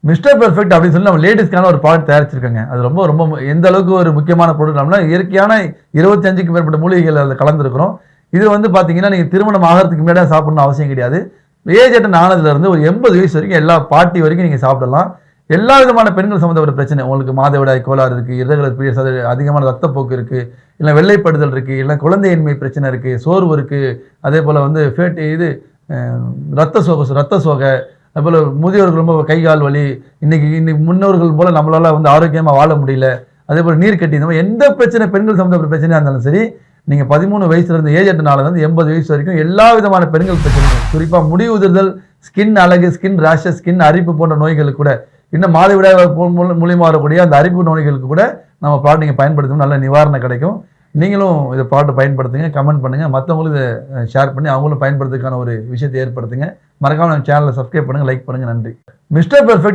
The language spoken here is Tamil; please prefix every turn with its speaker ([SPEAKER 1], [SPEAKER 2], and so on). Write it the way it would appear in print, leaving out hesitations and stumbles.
[SPEAKER 1] மிஸ்டர் பெர்ஃபெக்ட் அப்படின்னு சொல்லி நம்ம லேடிஸ்க்கான ஒரு ப்ராடக்ட் தயாரிச்சிருக்காங்க. அது ரொம்ப ரொம்ப எந்த அளவுக்கு ஒரு முக்கியமான ப்ராடக்ட் அப்படின்னா, இயற்கையான 25க்கும் மேற்பட்ட மூலிகைகள் அதில கலந்திருக்கிறோம். இது வந்து பார்த்தீங்கன்னா, நீங்க திருமணம் ஆகறதுக்கு முன்னாடியே சாப்பிடணும்னு அவசியம் கிடையாது. ஏஜ் அட்டெண்ட் ஆனதுலருந்து ஒரு 80 வயசு வரைக்கும் எல்லா பார்ட்டி வரைக்கும் நீங்க சாப்பிடலாம். எல்லா விதமான பெண்கள் சம்மந்தப்பட்ட பிரச்சனை. உங்களுக்கு மாதவிடாய் கோளாறு இருக்கு, இர்ரெகுலர் பீரியட்ஸ் அது அதிகமான ரத்தப்போக்கு இருக்கு, இல்ல வெள்ளைப்படுதல் இருக்கு, இல்ல குழந்தையின்மை பிரச்சனை இருக்கு, சோர்வு இருக்கு, அதேபோல வந்து இது அ ரத்த சோகை, அதுபோல முதியோர்கள் ரொம்ப கை, கால் வலி, இன்னைக்கு முன்னோர்கள் போல நம்மளால வந்து ஆரோக்கியமா வாழ முடியல. அதேபோல நீர்க்கட்டி இந்த மாரி எந்த பிரச்சனை பெண்கள் சம்மந்தப்பட்ட பிரச்சனையா இருந்தாலும் சரி, நீங்க 13 வயசுல இருந்து ஏஜ் அட்டெண்ட் ஆனதுலருந்து 80 வயசு வரைக்கும் எல்லா விதமான பெண்கள் பிரச்சனைகள், குறிப்பா முடி உதிர்தல், ஸ்கின் அலகு, ஸ்கின் ரேஷஸ், ஸ்கின் அரிப்பு போன்ற நோய்களுக்கு கூட, இன்னும் மாதவிடாய் மூலியமா வரக்கூடிய அந்த அரிப்பு நோய்களுக்கு கூட நம்ம ப்ராடக்ட் நீங்க பயன்படுத்தணும். நல்ல நிவாரணம் கிடைக்கும். நீங்களும் இந்த ப்ராடக்ட் பயன்படுத்துங்க, கமெண்ட் பண்ணுங்க. மத்தவங்களும் இத ஷேர் பண்ணி அவங்களும் பயன்படுத்துறதுக்கான ஒரு விஷயத்தை ஏற்படுத்துங்க. மறக்காம நம்ம சேனலை சப்ஸ்கிரைப் பண்ணுங்க, லைக் பண்ணுங்க. நன்றி. Mister perfect